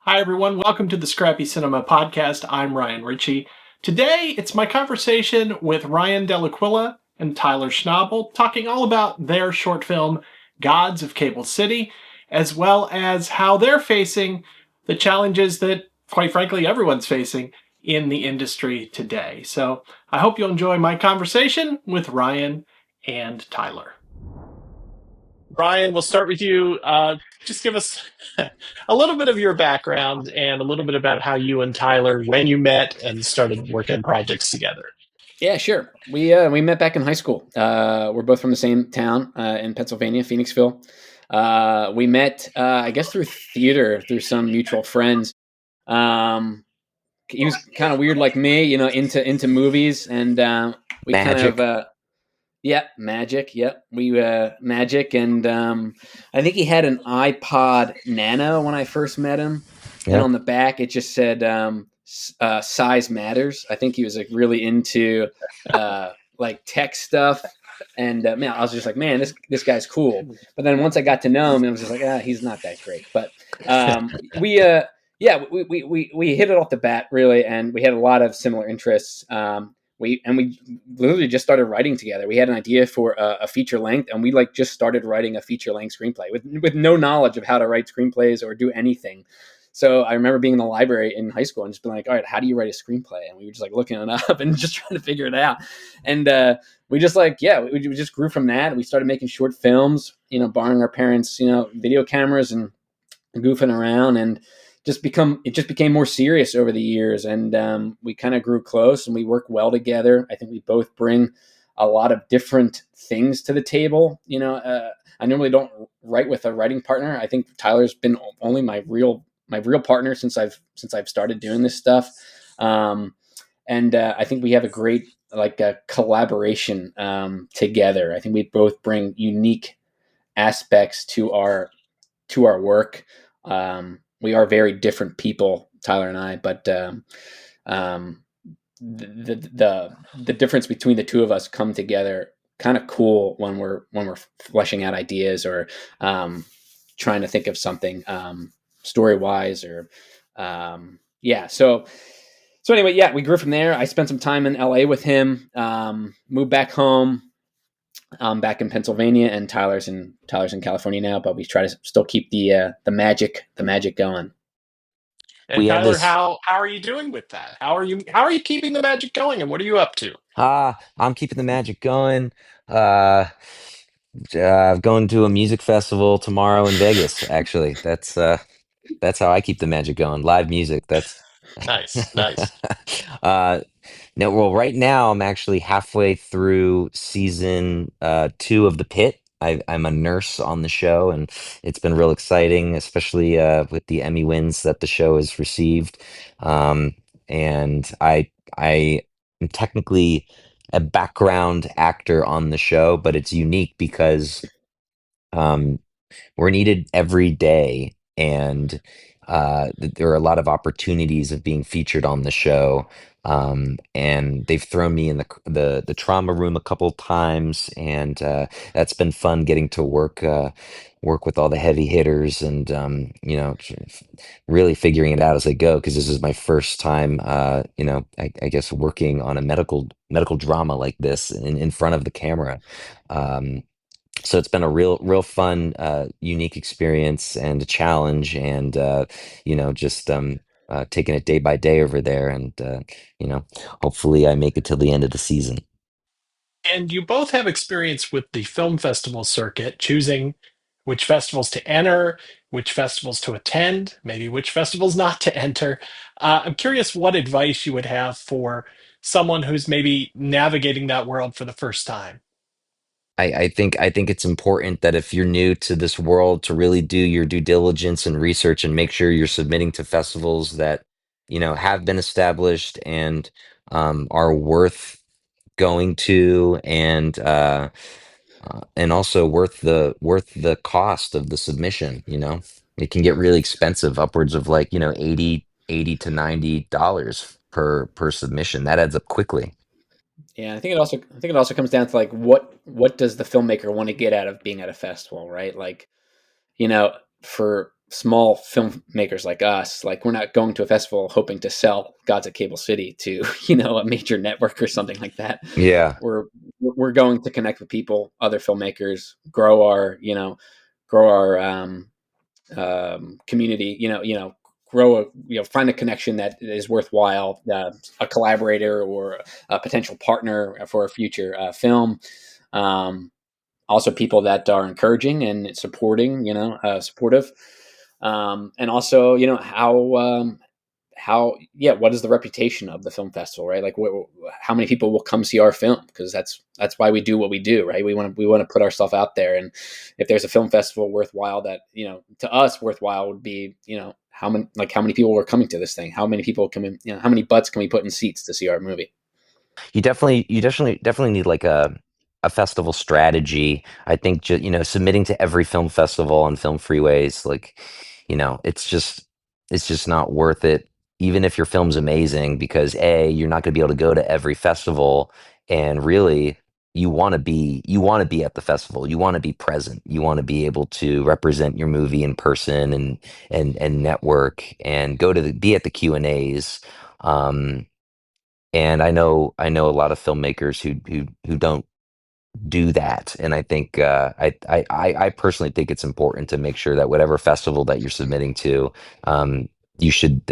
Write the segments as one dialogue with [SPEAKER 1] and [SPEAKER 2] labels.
[SPEAKER 1] Hi, everyone. Welcome to the Scrappy Cinema Podcast. I'm Ryan Ritchie. Today, it's my conversation with Ryan Dellaquila and Tyler Schnabel, talking all about their short film, Gods of Cable City, as well as how they're facing the challenges that, quite frankly, everyone's facing in the industry today. So I hope you'll enjoy my conversation with Ryan and Tyler. Ryan, we'll start with you. Just give us a little bit of your background and a little bit about how you and Tyler, when you met and started working on projects together.
[SPEAKER 2] Yeah, sure. We met back in high school. We're both from the same town in Pennsylvania, Phoenixville. We met, I guess, through theater, through some mutual friends. Um, he was kind of weird like me, into movies, and we kind of
[SPEAKER 3] Magic.
[SPEAKER 2] yeah, magic. Yep, we magic, and I think he had an iPod Nano when I first met him, and
[SPEAKER 3] Yep.
[SPEAKER 2] on the back it just said "size matters." I think he was like really into like tech stuff, and man, I was just like, man, this guy's cool. But then once I got to know him, I was just like, he's not that great. But we yeah, we hit it off the bat really, and we had a lot of similar interests. We literally just started writing together. We had an idea for a feature length, and we like just started writing a feature length screenplay with no knowledge of how to write screenplays or do anything. So I remember being in the library in high school and just being like, all right, how do you write a screenplay? And we were just like looking it up and just trying to figure it out. And we just like, yeah, we just grew from that. We started making short films, borrowing our parents, video cameras and goofing around, and it just became more serious over the years, and we kind of grew close and we work well together. I think we both bring a lot of different things to the table. I normally don't write with a writing partner. I think Tyler's been only my real partner since I've started doing this stuff, and I think we have a great collaboration together. I think we both bring unique aspects to our work. We are very different people, Tyler and I, but um, the difference between the two of us come together kind of cool when we're fleshing out ideas or trying to think of something story wise or yeah. So anyway, yeah, we grew from there. I spent some time in LA with him, moved back home, back in Pennsylvania, and Tyler's in California now. But we try to still keep the magic going.
[SPEAKER 1] And
[SPEAKER 3] We have
[SPEAKER 1] Tyler,
[SPEAKER 3] this.
[SPEAKER 1] how are you doing with that? How are you keeping the magic going, and what are you up to?
[SPEAKER 3] I'm keeping the magic going. Uh, going to a music festival tomorrow in Vegas. Actually, that's how I keep the magic going. Live music. That's.
[SPEAKER 1] Nice, nice.
[SPEAKER 3] uh, no, well, right now I'm actually halfway through season 2 of The Pit. I'm a nurse on the show, and it's been real exciting, especially with the Emmy wins that the show has received. And I am technically a background actor on the show, but it's unique because um, we're needed every day, and there are a lot of opportunities of being featured on the show. And they've thrown me in the trauma room a couple times, and that's been fun getting to work with all the heavy hitters, and really figuring it out as I go, because this is my first time, I guess working on a medical drama like this in front of the camera. Um, so it's been a real fun, unique experience and a challenge, and just taking it day by day over there, and you know hopefully I make it till the end of the season.
[SPEAKER 1] And you both have experience with the film festival circuit, choosing which festivals to enter, which festivals to attend, maybe which festivals not to enter. I'm curious what advice you would have for someone who's maybe navigating that world for the first time.
[SPEAKER 3] I think it's important that if you're new to this world, to really do your due diligence and research, and make sure you're submitting to festivals that have been established, and are worth going to, and also worth the cost of the submission. It can get really expensive, upwards of, like, 80 to $90 per submission. That adds up quickly.
[SPEAKER 2] Yeah, I think it also comes down to like what does the filmmaker want to get out of being at a festival, right? Like, for small filmmakers like us, like we're not going to a festival hoping to sell Gods of Cable City to a major network or something like that.
[SPEAKER 3] Yeah.
[SPEAKER 2] We're going to connect with people, other filmmakers, grow our grow our community. Grow a find a connection that is worthwhile, a collaborator or a potential partner for a future film. Um, Also people that are encouraging and supporting, supportive, and also how what is the reputation of the film festival, right? Like how many people will come see our film, because that's why we do what we do, right? We want to put ourselves out there, and if there's a film festival worthwhile, that to us worthwhile would be how many people were coming to this thing, how many people come in, how many butts can we put in seats to see our movie.
[SPEAKER 3] You definitely need like a festival strategy. I think submitting to every film festival on film freeways, like, it's just not worth it, even if your film's amazing, because you're not going to be able to go to every festival, and really you want to be at the festival. You want to be present. You want to be able to represent your movie in person, and network, and be at the Q&As. And I know a lot of filmmakers who don't do that, and I think I personally think it's important to make sure that whatever festival that you're submitting to, um, you should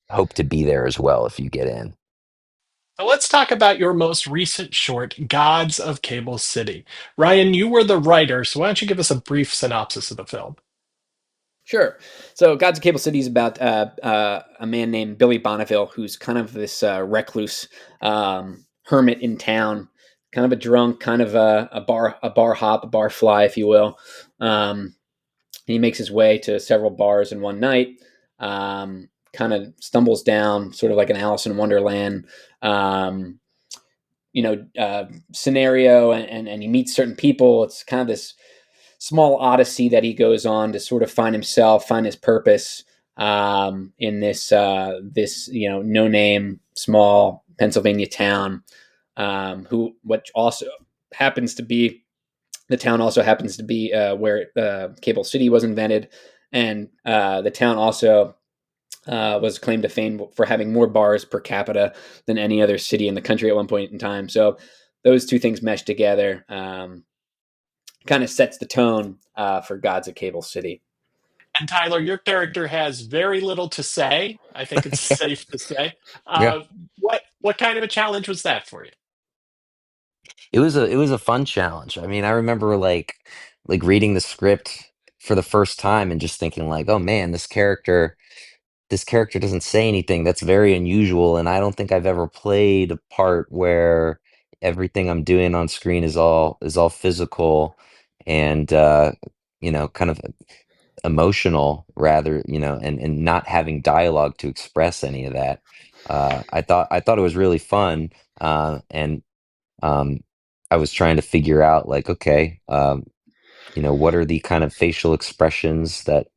[SPEAKER 3] hope to be there as well if you get in.
[SPEAKER 1] So let's talk about your most recent short, Gods of Cable City. Ryan, you were the writer, so why don't you give us a brief synopsis of the film?
[SPEAKER 2] Sure. So, Gods of Cable City is about a man named Billy Bonneville, who's kind of this recluse hermit in town, kind of a drunk, kind of a bar hop, a bar fly, if you will. Um, he makes his way to several bars in one night. Kind of stumbles down, sort of like an Alice in Wonderland, um, scenario, and he meets certain people. It's kind of this small odyssey that he goes on to sort of find himself, find his purpose, in this no name small Pennsylvania town, who which also happens to be the town also happens to be where Cable City was invented, and the town also was claimed to fame for having more bars per capita than any other city in the country at one point in time. So those two things mesh together. Kind of sets the tone for Gods of Cable City.
[SPEAKER 1] And Tyler, your character has very little to say. I think it's safe to say.
[SPEAKER 3] Yeah.
[SPEAKER 1] Uh, what kind of a challenge was that for you?
[SPEAKER 3] It was a fun challenge. I mean, I remember like reading the script for the first time and just thinking like, oh man, this character doesn't say anything. That's very unusual, and I don't think I've ever played a part where everything I'm doing on screen is all physical, and kind of emotional, rather, and not having dialogue to express any of that. I thought it was really fun, and um, I was trying to figure out like, okay, what are the kind of facial expressions that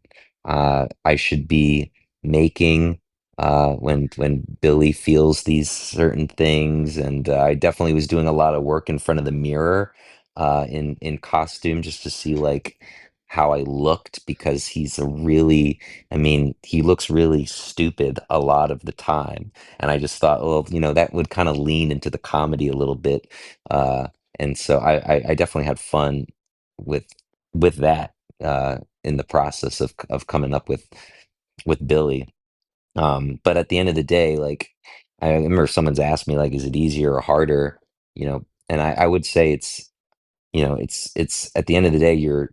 [SPEAKER 3] I should be making when Billy feels these certain things, and I definitely was doing a lot of work in front of the mirror in costume, just to see like how I looked, because I mean, he looks really stupid a lot of the time, and I just thought, well, that would kind of lean into the comedy a little bit, and so I definitely had fun with that in the process of coming up with Billy. But at the end of the day, like, I remember someone's asked me like, is it easier or harder? And I would say it's at the end of the day, you're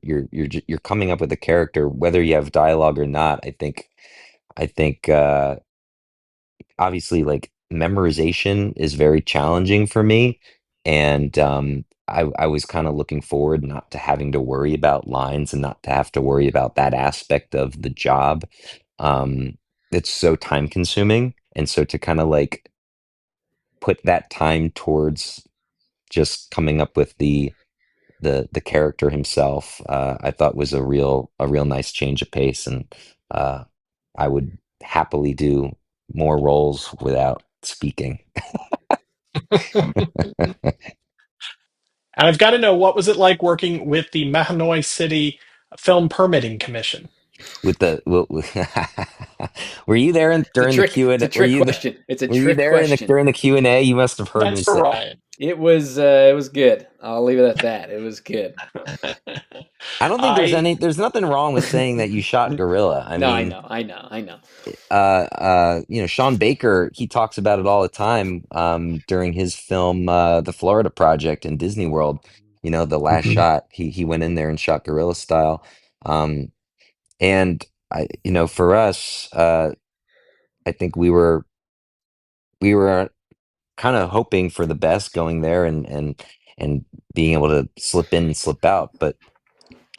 [SPEAKER 3] coming up with a character, whether you have dialogue or not. I think obviously, like, memorization is very challenging for me, and I was kind of looking forward not to having to worry about lines, and not to have to worry about that aspect of the job. um it's so time consuming, and so to kind of like put that time towards just coming up with the character himself, I thought was a real nice change of pace, and uh I would happily do more roles without speaking.
[SPEAKER 1] And I've got to know, what was it like working with the Mahanoy City Film Permitting Commission.
[SPEAKER 3] with the were you there
[SPEAKER 2] It's a
[SPEAKER 3] during the
[SPEAKER 2] trick.
[SPEAKER 3] Q
[SPEAKER 2] It's
[SPEAKER 3] and
[SPEAKER 2] a
[SPEAKER 3] were
[SPEAKER 2] trick
[SPEAKER 3] you
[SPEAKER 2] question. It's a
[SPEAKER 3] were you
[SPEAKER 2] trick
[SPEAKER 3] there
[SPEAKER 2] question.
[SPEAKER 3] during the Q&A? You must have heard me
[SPEAKER 1] That's for
[SPEAKER 3] say
[SPEAKER 1] Ryan.
[SPEAKER 2] It was good. I'll leave it at that. It was good.
[SPEAKER 3] I don't think
[SPEAKER 1] I
[SPEAKER 3] there's nothing wrong with saying that you shot gorilla. I
[SPEAKER 2] No, I
[SPEAKER 3] mean,
[SPEAKER 2] know, I know, I know.
[SPEAKER 3] Sean Baker, he talks about it all the time during his film The Florida Project in Disney World. The last
[SPEAKER 1] Mhm.
[SPEAKER 3] shot, he went in there and shot gorilla style. Um, and for us, I think we were kind of hoping for the best going there and being able to slip in and slip out. But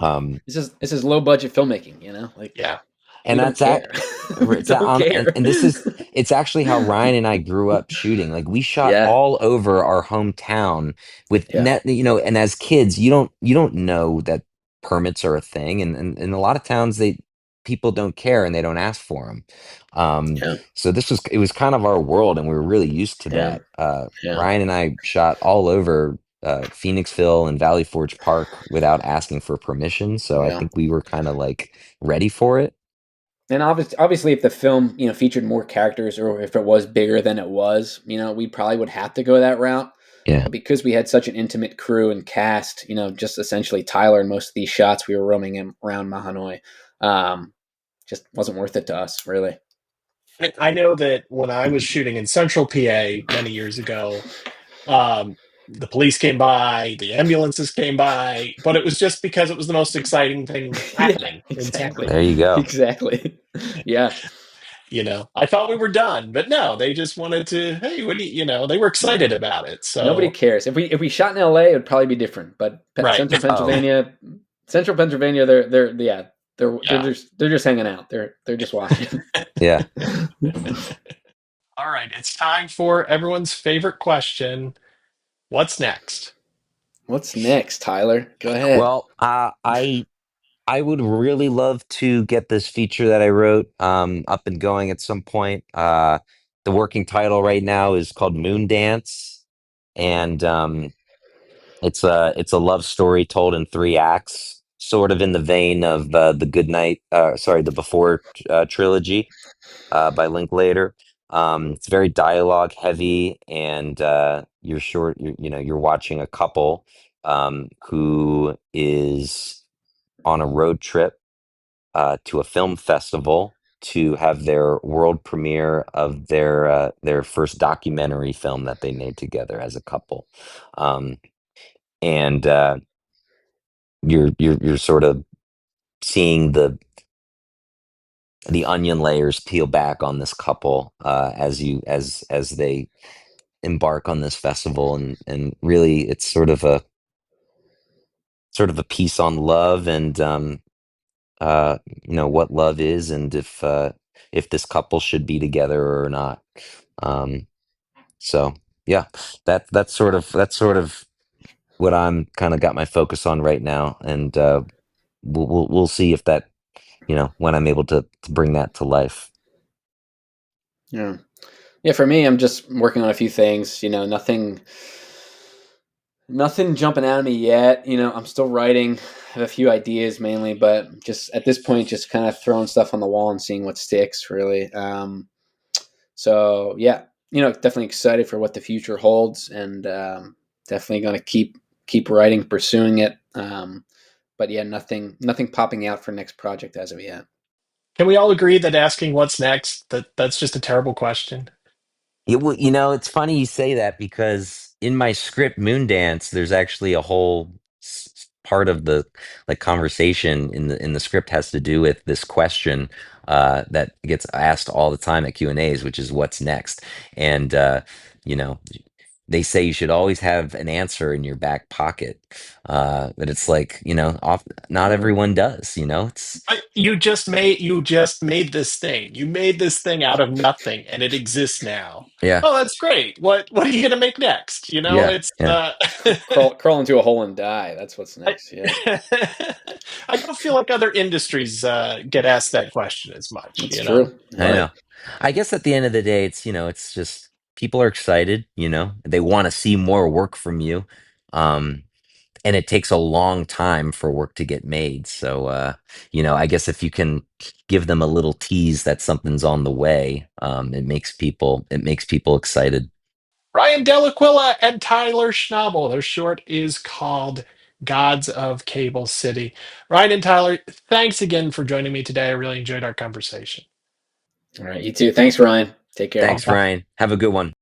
[SPEAKER 3] um,
[SPEAKER 2] This is low budget filmmaking. Like
[SPEAKER 1] yeah.
[SPEAKER 2] we
[SPEAKER 3] and
[SPEAKER 2] don't
[SPEAKER 3] that's that.
[SPEAKER 2] care. We don't care.
[SPEAKER 3] And this is it's actually how Ryan and I grew up shooting. Like we shot
[SPEAKER 2] Yeah,
[SPEAKER 3] all over our hometown with
[SPEAKER 2] yeah,
[SPEAKER 3] and as kids you don't know that permits are a thing, and in a lot of towns they people don't care and they don't ask for them.
[SPEAKER 2] yeah,
[SPEAKER 3] So it was kind of our world, and we were really used to
[SPEAKER 2] yeah,
[SPEAKER 3] that.
[SPEAKER 2] yeah,
[SPEAKER 3] Ryan and I shot all over Phoenixville and Valley Forge Park without asking for permission, so I
[SPEAKER 2] yeah.
[SPEAKER 3] think we were kind of like ready for it.
[SPEAKER 2] And obviously, if the film featured more characters, or if it was bigger than it was, we probably would have to go that route.
[SPEAKER 3] Yeah.
[SPEAKER 2] But because we had such an intimate crew and cast, just essentially Tyler in most of these shots, we were roaming around Mahanoy. Um, just wasn't worth it to us, really.
[SPEAKER 1] I know that when I was shooting in Central PA many years ago, the police came by, the ambulances came by, but it was just because it was the most exciting thing
[SPEAKER 2] Yeah,
[SPEAKER 1] happening in
[SPEAKER 2] exactly,
[SPEAKER 1] town.
[SPEAKER 3] There you go.
[SPEAKER 2] exactly. Yeah,
[SPEAKER 1] I thought we were done, but no, they just wanted to, hey, what do they were
[SPEAKER 2] yeah.
[SPEAKER 1] excited about it.
[SPEAKER 2] Nobody
[SPEAKER 1] So,
[SPEAKER 2] cares. If we shot in L.A., it would probably be different. But
[SPEAKER 1] right.
[SPEAKER 3] Oh,
[SPEAKER 2] Central Pennsylvania, they're yeah,
[SPEAKER 1] Yeah.
[SPEAKER 2] they're just hanging out. They're just watching.
[SPEAKER 3] yeah.
[SPEAKER 1] All right. It's time for everyone's favorite question. What's next?
[SPEAKER 2] What's next, Tyler? Go ahead.
[SPEAKER 3] Well, I would really love to get this feature that I wrote up and going at some point. The working title right now is called Moon Dance, and it's a love story told in three acts, sort of in the vein of the the Before trilogy by Linklater. It's very dialogue heavy, and you're watching a couple who is on a road trip to a film festival to have their world premiere of their first documentary film that they made together as a couple. Um, and you're sort of seeing the onion layers peel back on this couple as they embark on this festival, and really it's sort of a piece on love and what love is, and if this couple should be together or not. um so yeah, that's sort of what I'm kind of got my focus on right now, and we'll see if that when I'm able to bring that to life.
[SPEAKER 2] Yeah, yeah. For me, I'm just working on a few things. Nothing jumping out at me yet. I'm still writing. I have a few ideas mainly, but just at this point, just kind of throwing stuff on the wall and seeing what sticks. Really. So yeah, definitely excited for what the future holds, and definitely going to keep writing, pursuing it. But yeah, nothing popping out for next project as of yet.
[SPEAKER 1] Can we all agree that asking what's next, that's just a terrible question?
[SPEAKER 3] It's funny you say that because in my script, Moondance, there's actually a whole part of the like conversation in the script has to do with this question that gets asked all the time at Q&As, which is what's next. And you know, they say you should always have an answer in your back pocket, but it's like not
[SPEAKER 2] Yeah,
[SPEAKER 3] everyone does. It's
[SPEAKER 1] You just made this thing. You made this thing out of nothing, and it exists now.
[SPEAKER 3] yeah,
[SPEAKER 1] Oh, that's great. What are you gonna make next?
[SPEAKER 3] yeah,
[SPEAKER 1] It's
[SPEAKER 3] yeah.
[SPEAKER 2] crawl into a hole and die. That's what's
[SPEAKER 1] I,
[SPEAKER 2] next. Yeah,
[SPEAKER 1] I don't feel like other industries get asked that question as much.
[SPEAKER 2] that's true. You're
[SPEAKER 3] I
[SPEAKER 2] right.
[SPEAKER 3] know. I guess at the end of the day, it's just people are excited, they want to see more work from you. Um, and it takes a long time for work to get made. So, I guess if you can give them a little tease that something's on the way, it makes people excited.
[SPEAKER 1] Ryan Dellaquila and Tyler Schnabel. Their short is called Gods of Cable City. Ryan and Tyler, thanks again for joining me today. I really enjoyed our conversation.
[SPEAKER 2] All right, you too. Thanks, Ryan. Take care.
[SPEAKER 3] Thanks, Ryan. Have a good one.